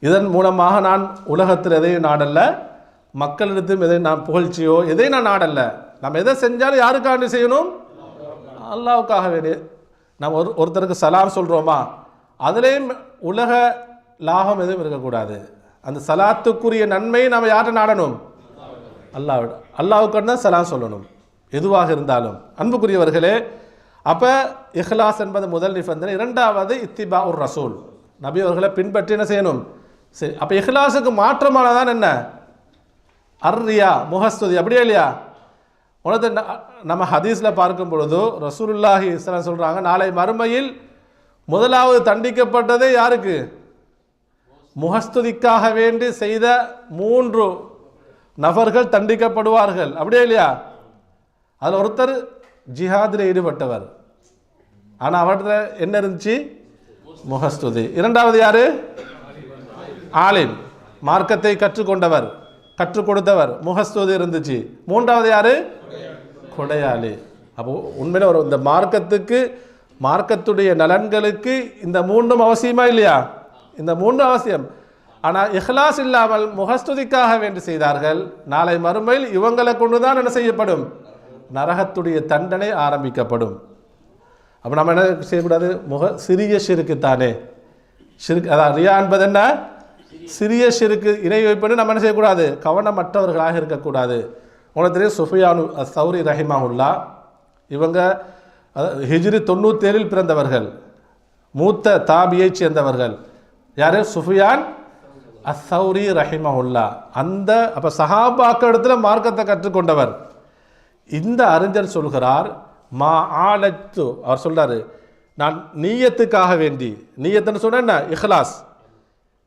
இதன் மூலமாக நான் உலகத்தில் எதையும் நாடல்ல, மக்களிடத்தும் எதை நான் புகழ்ச்சியோ எதை நான் நாடல்ல. நம்ம எதை செஞ்சாலும் யாருக்காக செய்யணும், அல்லாஹ்வுக்காக வேண்டிய. நம்ம ஒருத்தருக்கு சலாம் சொல்கிறோமா, அதுலேயும் உலக லாபம் எதுவும் இருக்கக்கூடாது. அந்த சலாத்துக்குரிய நன்மையை நம்ம யார்கிட்ட நாடணும், அல்லாஹ்வுக்கு தான் சலாம் சொல்லணும் எதுவாக இருந்தாலும். அன்புக்குரியவர்களே, அப்போ இஹ்லாஸ் என்பது முதல் நிபந்தனை. இரண்டாவது இத்திபா உர் ரசூல், நபி அவர்களை பின்பற்றி என்ன செய்யணும். சரி, அப்போ இஹ்லாஸுக்கு மாற்றமானதான் என்ன, அர்ரியா, முகஸ்துதி, அப்படியே இல்லையா? உனது நம்ம ஹதீஸில் பார்க்கும் பொழுது ரசூலுல்லாஹி ஸல்லல்லாஹு சொல்கிறாங்க, நாளை மறுமையில் முதலாவது தண்டிக்கப்பட்டதே யாருக்கு, முகஸ்துதிக்காக வேண்டி செய்த 3 நபர்கள் தண்டிக்கப்படுவார்கள், அப்படியே இல்லையா? அதில் ஒருத்தர் ஜிஹாதில் ஈடுபட்டவர், ஆனால் அவர்கிட்ட என்ன இருந்துச்சு, முகஸ்துதி. இரண்டாவது யாரு, ஆலிம், மார்க்கத்தை கற்றுக்கொண்டவர், கற்றுக் கொடுத்தவர், முகஸ்துதி இருந்துச்சு. மூன்றாவது யாரு, கொடையாளி. அப்போ உண்மையில ஒரு இந்த மார்க்கத்துடைய நலன்களுக்கு இந்த 3 அவசியமா இல்லையா? இந்த 3 அவசியம். ஆனால் இஹ்லாஸ் இல்லாமல் முகஸ்துதிக்காக வேண்டி செய்தார்கள், நாளை மறுமையில் இவங்களை கொண்டுதான் என்ன செய்யப்படும், நரகத்துடைய தண்டனை ஆரம்பிக்கப்படும். அப்போ நம்ம என்ன செய்யக்கூடாது, சிறிய ஷிர்க்குத்தானே ஷிர்க், அதான் ரியா என்பது என்ன, சிறிய ஷிர்க்கு, இணை வைப்பது. நம்ம என்ன செய்யக்கூடாது, கவனமற்றவர்களாக இருக்கக்கூடாது. உங்களுக்கு தெரியும் சுஃபியானு அஸ்-சௌரி ரஹிமஹுல்லா, இவங்க ஹிஜ்ரி 97 பிறந்தவர்கள், மூத்த தாபியை சேர்ந்தவர்கள். யாரு, சுஃபியான் அஸ்-சௌரி ரஹிமஹுல்லா. அந்த அப்போ சஹாபாக்கள் இடத்துல மார்க்கத்தை கற்றுக்கொண்டவர். இந்த அறிஞர் சொல்கிறார், மா ஆலத்து, அவர் சொல்றாரு, நான் நீயத்துக்காக வேண்டி, நீயத்துன்னு சொன்ன என்ன,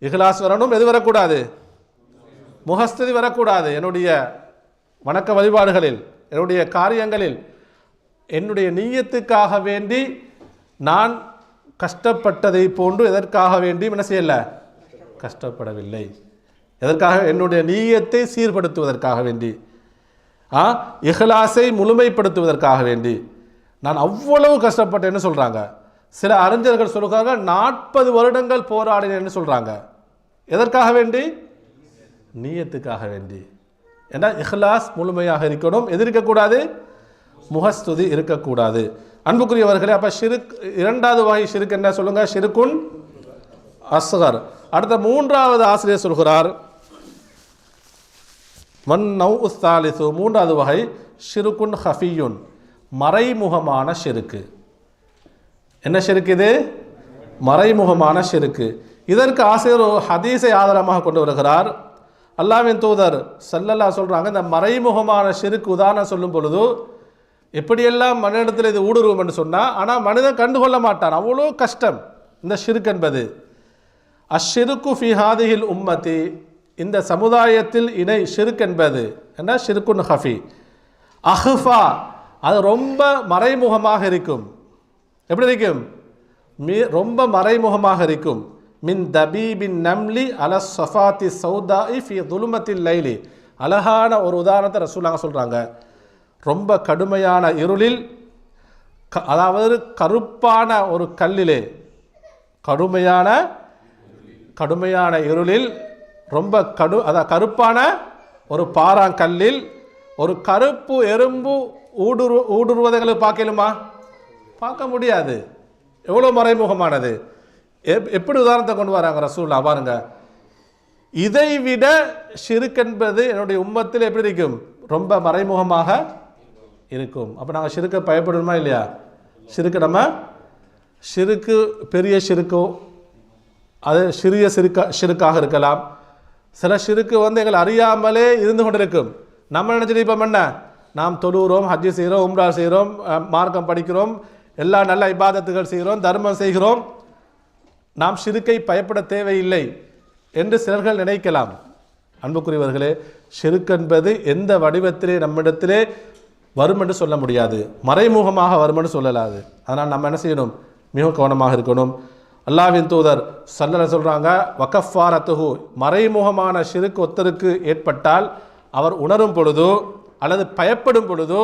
இஹ்லாஸ் வரணும். எது வரக்கூடாது, முகஸ்துதி வரக்கூடாது. என்னுடைய வணக்க வழிபாடுகளில், என்னுடைய காரியங்களில் என்னுடைய நீயத்துக்காக வேண்டி நான் கஷ்டப்பட்டதை போன்று எதற்காக வேண்டி என்ன செய்யல, கஷ்டப்படவில்லை. எதற்காக, என்னுடைய நீயத்தை சீர்படுத்துவதற்காக வேண்டி, இஹ்லாஸை முழுமைப்படுத்துவதற்காக வேண்டி நான் அவ்வளவு கஷ்டப்பட்டேன்னு சொல்கிறாங்க. சில அறிஞர்கள் சொல்கிறாங்க 40 வருடங்கள் போராடினேன்னு சொல்கிறாங்க. எதற்காக வேண்டி, நீயத்துக்காக வேண்டி. ஏன்னா இஹ்லாஸ் முழுமையாக இருக்கணும், எது இருக்கக்கூடாது, முகஸ்துதி இருக்கக்கூடாது. அன்புக்குரியவர்களே, அப்போ ஷிர்க், இரண்டாவது வகை ஷிர்க் என்ன சொல்லுங்க, ஷிர்குன் அஸ்கர். அடுத்த மூன்றாவது ஆசிரியர் சொல்கிறார், மன்னௌ-உஸ்-சாலிசு, மூன்றாவது வகை ஷிர்குன் ஹஃபியுன், மறைமுகமான ஷிர்க்கு. என்ன ஷிர்க் இது, மறைமுகமான ஷிர்க்கு. இதற்கு ஆசிரியர் ஹதீஸை ஆதாரமாக கொண்டு வருகிறார். அல்லாஹ்வின் தூதர் ஸல்லல்லாஹு சொல்றாங்க, இந்த மறைமுகமான ஷிர்க் உதாரணம் சொல்லும் பொழுது எப்படியெல்லாம் மனிதத்தில் இது ஊடுருவும் என்று சொன்னால், ஆனால் மனிதன் கண்டுகொள்ள மாட்டான், அவ்வளோ கஷ்டம் இந்த ஷிர்க் என்பது. அஷ்ஷிருக்கு ஃபி ஹாதிஹில் உம்மதி, இந்த சமுதாயத்தில் இணை ஷிர்க் என்பது என்ன, ஷிர்குன் ஹஃபி. அஹ்ஃபா, அது ரொம்ப மறைமுகமாக இருக்கும். எப்படி இருக்கும், ரொம்ப மறைமுகமாக இருக்கும். மின் தபீபின் நம்லி அல சஃபாத்தி சௌதாஇ ஃபி துலுமத்தில் லைலி. அழகான ஒரு உதாரணத்தை ரசூலுல்லாஹ் சொல்கிறாங்க. ரொம்ப கடுமையான இருளில், அதாவது கருப்பான ஒரு கல்லிலே, கடுமையான இருளில், ரொம்ப கருப்பான ஒரு பாறாங்கல்லில் ஒரு கருப்பு எறும்பு ஊடுருவதைகளுக்கு பார்க்கலுமா, பார்க்க முடியாது. எவ்வளோ மறைமுகமானது. எப்படி உதாரணத்தை கொண்டு வராங்க ரசூலுல்லாஹ் பாருங்க. இதை விட ஷிர்க் என்பது என்னுடைய உம்மத்தில் எப்படி இருக்கும், ரொம்ப மறைமுகமாக இருக்கும். அப்போ நாங்கள் ஷிர்க்கை பயப்படணுமா இல்லையா? ஷிருக்கு நம்ம ஷிருக்கு பெரிய ஷிருக்கோ அது சிறிய ஷிருக்காக இருக்கலாம். சில ஷிருக்கு எங்களை அறியாமலே இருந்து கொண்டிருக்கும். நம்ம நினச்சிட்டு இப்போ என்ன, நாம் தொழுகிறோம், ஹஜ்ஜு செய்கிறோம், உம்ரா செய்கிறோம், மார்க்கம் படிக்கிறோம், எல்லா நல்ல இபாதத்துகள் செய்கிறோம், தர்மம் செய்கிறோம், நாம் ஷிருக்கை பயப்பட தேவையில்லை என்று சிலர்கள் நினைக்கலாம். அன்புக்குரியவர்களே, ஷிருக்கு என்பது எந்த வடிவத்திலே நம்மிடத்திலே வரும் என்று சொல்ல முடியாது, மறைமுகமாக வரும் என்று சொல்லலாது. அதனால் நம்ம என்ன செய்யணும், மிக கவனமாக இருக்கணும். அல்லாஹ்வின் தூதர் ஸல்லல்லாஹு சொல்கிறாங்க, வகஃபாரத்துஹு, மறைமுகமான ஷிருக்கு ஒருத்தருக்கு ஏற்பட்டால் அவர் உணரும் பொழுதோ அல்லது பயப்படும் பொழுதோ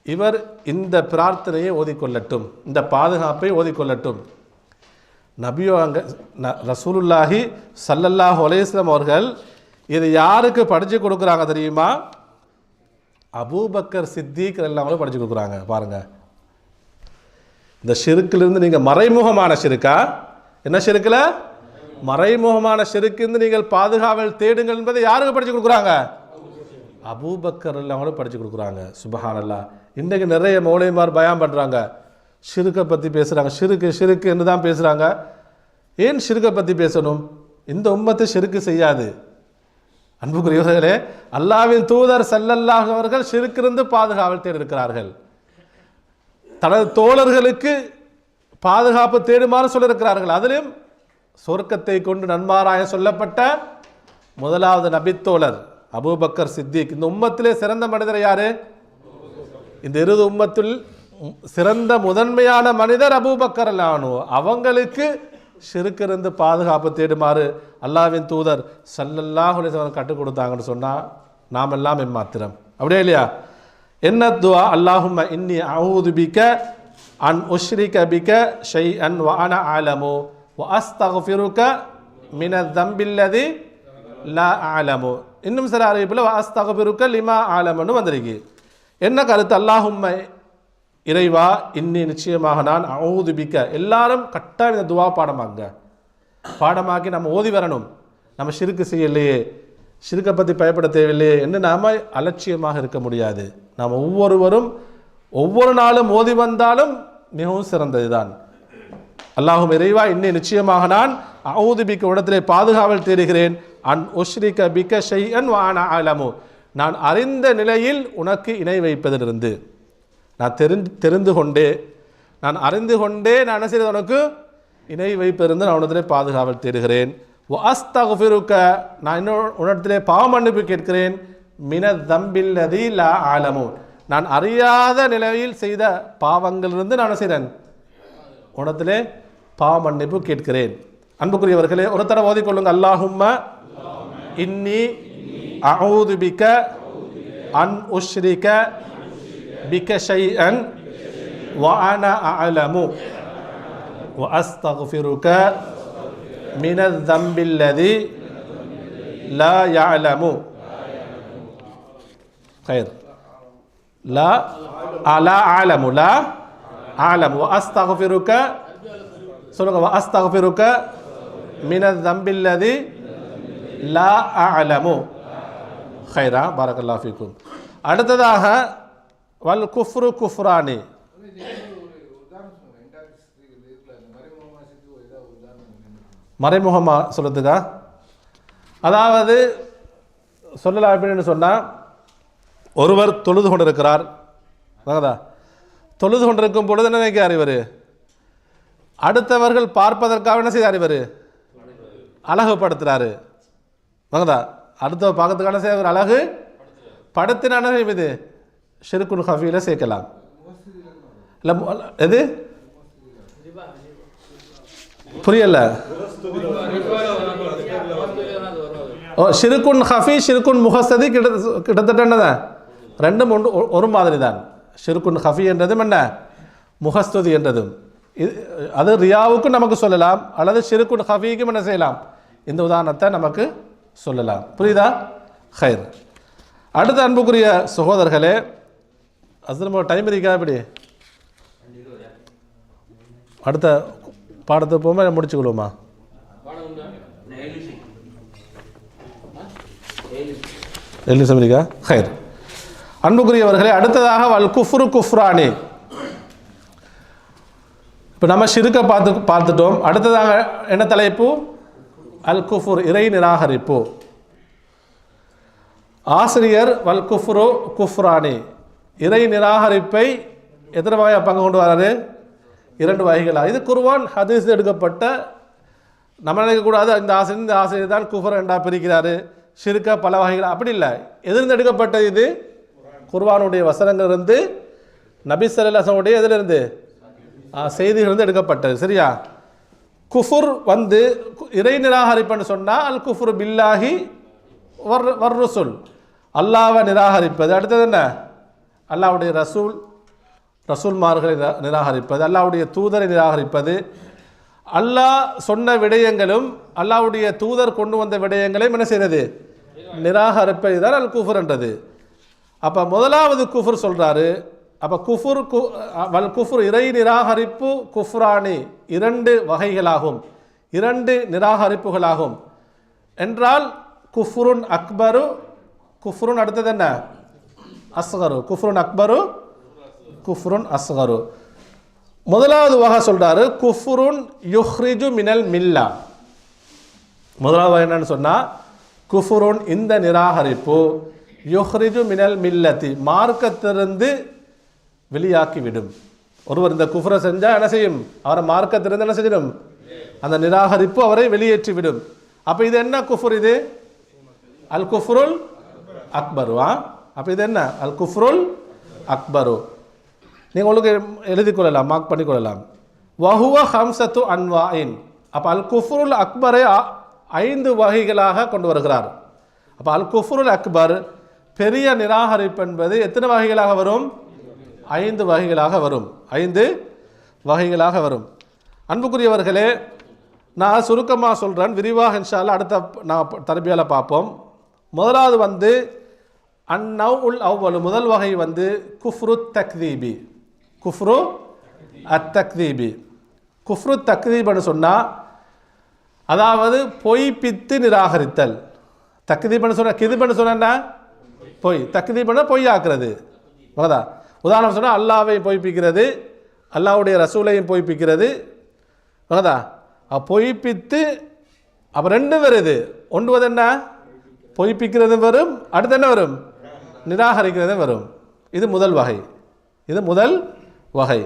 இவர் இந்த பிரார்த்தனையை ஓதிக்கொள்ளட்டும், இந்த பாதுகாப்பை ஓதிக்கொள்ளட்டும். நபியோ அங்கே ரசூலுல்லாஹி ஸல்லல்லாஹு அலைஹி வஸல்லம் அவர்கள் இதை யாருக்கு படித்து கொடுக்குறாங்க தெரியுமா? அபூபக்கர் சித்திக் எல்லாமே படித்து கொடுக்குறாங்க. பாருங்க, இந்த ஷிருக்கிலிருந்து நீங்கள் மறைமுகமான ஷிருக்கா, என்ன ஷிருக்கில் மறைமுகமான ஷிருக்கிலிருந்து நீங்கள் பாதுகாவல் தேடுங்கள் என்பதை யாருக்கு படித்து கொடுக்குறாங்க? அபூபக்கர் எல்லாமே படித்து கொடுக்குறாங்க. சுபஹானல்லாஹ். இன்றைக்கு நிறைய மௌலைமார் பயான் பண்ணுறாங்க, ஷிருக்கை பற்றி பேசுகிறாங்க, ஷிருக்கு என்று தான் பேசுகிறாங்க. ஏன் ஷிருக்கை பற்றி பேசணும்? இந்த உம்மத்தை ஷிருக்கு செய்யாது. அன்புக்குரியவர்களே, அல்லாஹ்வின் தூதர் ஸல்லல்லாஹு அவர்கள் ஷிருக்கிலிருந்து பாதுகாவல் தேடிருக்கிறார்கள். தனது தோழர்களுக்கு பாதுகாப்பு தேடுமாறு சொல்லியிருக்கிறார்கள். அதிலும் சொர்க்கத்தை கொண்டு நன்மாராய சொல்லப்பட்ட முதலாவது நபித்தோழர் அபூபக்கர் சித்திக். இந்த உம்மத்திலே சிறந்த மனிதர் யாரு? இந்த இரு உம்மத்தில் சிறந்த முதன்மையான மனிதர் அபூபக்கர் அல்லாஹு. அவங்களுக்கு ஷிருக்கிலிருந்து பாதுகாப்பு தேடுமாறு அல்லாஹ்வின் தூதர் ஸல்லல்லாஹு அலைஹி வஸல்லம் கற்றுக் கொடுத்தாங்கன்னு சொன்னால் நாம் எல்லாம் எம்மாத்திரம். அப்படியே இல்லையா? என்ன துஆ? அல்லாஹும்ம இன்னி அஊது பிக அன் உஷ்ரிக பிக ஷைஅன் வ அன அலமு வ அஸ்தக்ஃபிருக மினல் தம்பில்லதி லா அலமு. இன்னும் சில அறிவிப்பில் வ அஸ்தக்ஃபிருக லிமா அலமுன்னு வந்திருக்கு. என்ன கருத்து? அல்லாஹும்ம இறைவா, இன்னி நிச்சயமாக நான் அஊது பிக. எல்லாரும் கட்டாயம் இந்த துவா பாடமாக்கி நம்ம ஓதி வரணும். நம்ம ஷிருக்கு செய்யலையே, ஷிருக்கை பற்றி பயப்பட தேவையில்லையே என்று நாம் அலட்சியமாக இருக்க முடியாது. நாம் ஒவ்வொருவரும் ஒவ்வொரு நாளும் ஓதி வந்தாலும் மிகவும் சிறந்தது தான். அல்லாஹும் இறைவா, இன்னி நிச்சயமாக நான் அஊது பிக இடத்திலே பாதுகாவல் தேடுகிறேன், அன் உஷ்ரிக பிக ஷைஅன் வ அன அலமு, நான் அறிந்த நிலையில் உனக்கு இணை வைப்பதிலிருந்து, நான் தெரிந்து கொண்டே நான் அறிந்து கொண்டே நான் என்ன செய்வது, உனக்கு இணை வைப்பிருந்து நான் உனத்திலே பாதுகாவல் தேடுகிறேன். வ அஸ்தக்ஃபிருக, நான் இன்னும் உன்னிடத்திலே பாவ மன்னிப்பு கேட்கிறேன். மினத் தம்பில்லதி லா அலமு, நான் அறியாத நிலையில் செய்த பாவங்களிலிருந்து நான் செய்கிறேன், உனத்திலே பாவ மன்னிப்பு கேட்கிறேன். அன்புக்குரியவர்களே, ஒரு தடவை ஓதிக்கொள்ளுங்க. அல்லாஹும்ம இன்னி அஊது பிக அன் உஷ்ரிக பிக ஷைஅன் வ அன அலமு வ அஸ்தக்ஃபிருக மினல் தம்பில்லதி லா யஅலமு. خير لا لا أعلم لا أعلم وأستغفرك சொல்லுங்க. وأستغفرك من الذنب الذي لا أعلم. خير بارك الله فيكم. அடுத்ததாக வல் குஃப்ரு குஃப்ரானி. மறைமுகமா சொல்றதுக்கா? அதாவது சொல்லலாம் அப்படின்னு சொன்னால், ஒருவர் தொழுது கொண்டிருக்கிறார், தொழுது கொண்டிருக்கும் பொழுது என்ன நினைக்கிறார் இவர், அடுத்தவர்கள் பார்ப்பதற்காக என்ன செய்தார் இவர், அழகுபடுத்துறாரு. வாங்கதா, அடுத்தவர் பார்க்கறதுக்கான செய்ய அழகு படுத்தினா என்ன செய்வது, ஷிருக்குல் ஹஃபீல சேர்க்கலாம். இல்லை எது புரியல? ஷிருக்குன் ஹஃபி ஷிருக்குன் முஹஸ்ஸதி கிட்டத்தட்ட என்னதான் ரெண்டும் ஒரு மாதிரி தான். ஷிருக்குன் ஹஃபி என்றதும் என்ன, முஹஸ்துதி என்றதும். அது ரியாவுக்கும் நமக்கு சொல்லலாம், அல்லது ஷிருக்குன் ஹஃபிக்கும் என்ன செய்யலாம், இந்த உதாரணத்தை நமக்கு சொல்லலாம். புரியுதா? ஹைர். அடுத்த அன்புக்குரிய சகோதரர்களே, அது டைம் இருக்கா? எப்படி அடுத்த பாடத்தை போகும்போது முடிச்சுக்கொள்ளுமா? 7 நிமிஷம் இருக்கா? ஹைர். அன்புக்குரியவர்களே, அடுத்ததாக வல் குஃப்ரு குஃப்ரானி. இப்போ நம்ம ஷிர்கை பார்த்துட்டோம். அடுத்ததாக என்ன தலைப்பு? அல் குஃபுர், இறை நிராகரிப்பு. ஆசிரியர் வல் குஃப்ரு குஃப்ரானி, இறை நிராகரிப்பை எத்தனை வகையாக பங்கு கொண்டு வராரு? 2 வகைகளாக. இது குர்ஆன் ஹதீஸ் எடுக்கப்பட்ட, நம்ம நினைக்கக்கூடாது இந்த ஆசிரியர் தான் குஃபர் என்றா பிரிக்கிறாரு, ஷிர்க பல வகைகள், அப்படி இல்லை. எதிர்ந்து எடுக்கப்பட்ட இது குர்ஆனுடைய வசனங்கள் இருந்து, நபி ஸல்லல்லாஹு அலைஹி வஸல்லம் எதிலிருந்து, செய்திகளிலிருந்து எடுக்கப்பட்டது. சரியா? குஃபுர் இறை நிராகரிப்புன்னு சொன்னால் அல் குஃப்ரு பில்லாஹி வர் ரசூல், அல்லாஹ்வை நிராகரிப்பது. அடுத்தது என்ன? அல்லாஹ்வுடைய ரசூல்மார்களை நிராகரிப்பது, அல்லாஹ்வுடைய தூதரை நிராகரிப்பது. அல்லாஹ் சொன்ன விடயங்களும் அல்லாஹ்வுடைய தூதர் கொண்டு வந்த விடயங்களையும் என்ன செய்கிறது? நிராகரிப்பது தான் அல் குஃபர் என்றது. அப்போ முதலாவது குஃபர் சொல்கிறாரு. அப்போ வல் குஃபுர், இறை நிராகரிப்பு குஃப்ரானி, 2 வகைகளாகும், 2 நிராகரிப்புகளாகும் என்றால் குஃப்ருன் அக்பரு, குஃப்ருன் அடுத்தது என்ன? அஸ்கரு. குஃப்ருன் அக்பரு, குஃப்ருன் அஸ்கரு. முதலாவது வகை சொல்றாரு குஃப்ருன் யுஹ்ரிஜு மினல் மில்லா. முதலாவது வகை என்னன்னு சொன்னா குஃப்ருன், இந்த நிராகரிப்பு, யுஹ்ரிஜு மினல் மில்லத்தி, மார்க்கத்திலிருந்து வெளியாக்கிவிடும். ஒருவர் இந்த குஃப்ரை செஞ்சால் என்ன செய்யும்? அவரை மார்க்கத்திலிருந்து என்ன செஞ்சிடும்? அந்த நிராகரிப்பு அவரை வெளியேற்றிவிடும். அப்போ இது என்ன குஃபுர்? இது அல் குஃப்ருல் அக்பரு. அப்போ இது என்ன? அல் குஃப்ருல் அக்பரு. நீங்கள் உங்களுக்கு எழுதிக் கொள்ளலாம், மார்க் பண்ணிக்கொள்ளலாம். வஹுவ ஹம்சத்து அன்வாயின். அப்போ அல் குஃப்ருல் அக்பரை 5 வகைகளாக கொண்டு வருகிறார். அப்போ அல் குஃப்ருல் அக்பர், பெரிய நிராகரிப்பு என்பது எத்தனை வகைகளாக வரும்? 5 வகைகளாக வரும். 5 வகைகளாக வரும். அன்புக்குரியவர்களே, நான் சுருக்கமாக சொல்கிறேன், விரிவாக இன்ஷா அல்லாஹ் அடுத்த நான் தர்பியாவில் பார்ப்போம். முதலாவது அந்நவ்உல் அவ்வல், முதல் வகை குஃப்ரு தக்தீபி. குஃப்ரு அத் தக்தீபி. குஃப்ரு தக்தீப்னு சொன்னால் அதாவது பொய்ப்பித்து நிராகரித்தல். தக்தீப்னு சொன்னால், கிதுபன்னு சொன்னா பொய், தக்தீப்னா பொய் ஆக்குறது. உதாரணம் சொன்னால் அல்லாஹ்வை பொய்ப்பிக்கிறது, அல்லாஹ்வுடைய ரசூலையும் பொய்ப்பிக்கிறது. பொய்ப்பித்து அப்போ 2 வருது. ஒன்று என்ன? பொய்ப்பிக்கிறது வரும், அடுத்து என்ன வரும்? நிராகரிக்கிறது வரும். இது முதல் வகை. இது முதல் வகை.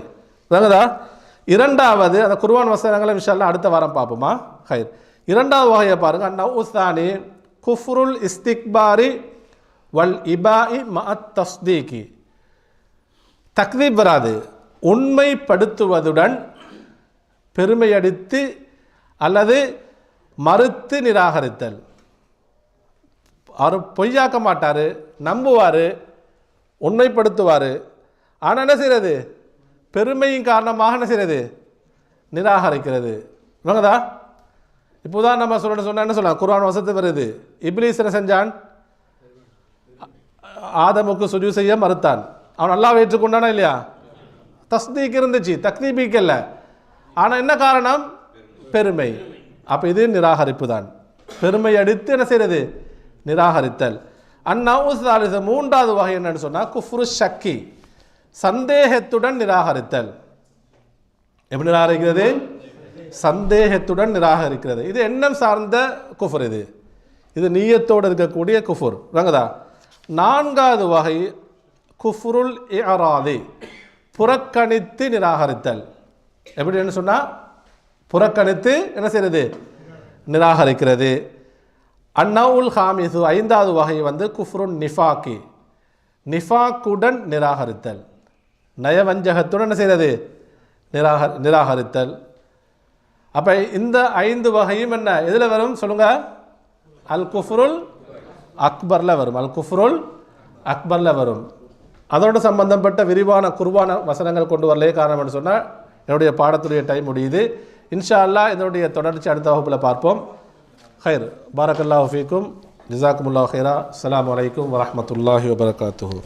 இரண்டாவது, அந்த குர்ஆன் வசனங்களை இன்ஷா அல்லாஹ் அடுத்த வாரம் பார்ப்போமா? ஹைர். இரண்டாவது வகையை பாருங்க. அந்நவ்உஸ்தானி குஃப்ருல் இஸ்திக்பாரி வல் இபாஇ மஅத் தஸ்தீகி. தக்தீப் வராது, உண்மைப்படுத்துவதுடன் பெருமையடித்து அல்லது மறுத்து நிராகரித்தல். அவர் பொய்யாக்க மாட்டார், நம்புவார், உண்மைப்படுத்துவார். ஆனால் என்ன செய்கிறது? பெருமையின் காரணமாக என்ன செய்கிறது? நிராகரிக்கிறது. வாங்கதா? இப்போதான் நம்ம சொன்ன என்ன சொல்லலாம்? குர்ஆன் வசனத்து வருது, இப்லீஸ் என்ன செஞ்சான்? ஆதமுக்கு சுஜூத் செய்ய மறுத்தான். அவன் அல்லாஹ்வை ஏற்றுக்கொண்டானா இல்லையா? தஸ்தீக் இருந்துச்சு, தக்தீபீக் இல்லை. ஆனால் என்ன காரணம்? பெருமை. அப்போ இது நிராகரிப்பு தான். பெருமை அடித்து என்ன செய்கிறது? நிராகரித்தல். அந்நவ்உஸ்தாலிஸ, மூன்றாவது வகை என்னன்னு சொன்னால் குஃப்ரு ஷக்கி, சந்தேகத்துடன் நிராகரித்தல். எப்படி நிராகரிக்கிறது? சந்தேகத்துடன் நிராகரிக்கிறது. இது எண்ணம் சார்ந்த குஃபர். இது நீயத்தோடு இருக்கக்கூடிய குஃபர். வாங்கதா? நான்காவது வகை குஃப்ருல் இஅராதி, புறக்கணித்து நிராகரித்தல். எப்படின்னு சொன்னால் புறக்கணித்து என்ன செய்கிறது? நிராகரிக்கிறது. அந்நவ்உல் ஹாமிசு, 5வது வகை குஃப்ருன் நிஃபாக்கி, நிஃபாக்குடன் நிராகரித்தல். நயவஞ்சகத்துடன் என்ன செய்கிறது? நிராகரித்தல். அப்போ இந்த 5 வகையும் என்ன எதில் வரும் சொல்லுங்க? அல் குஃப்ருல் அக்பரில் வரும். அல் குஃப்ருல் அக்பரில் வரும். அதோடு சம்பந்தப்பட்ட விரிவான குர்ஆன் வசனங்கள் கொண்டு வரலே. காரணம் என்று சொன்னால் என்னுடைய பாடத்துடைய டைம் முடியுது. இன்ஷா அல்லாஹ் இதனுடைய தொடர்ச்சி அடுத்த வகுப்பில் பார்ப்போம். ஹைர். பாரக்கல்லாஹு ஃபீக்கும். ஜஸாக்குமுல்லாஹு ஹைரா. அஸ்ஸலாமு அலைக்கும் வரஹ்மத்துல்லாஹி வபரகாத்துஹு.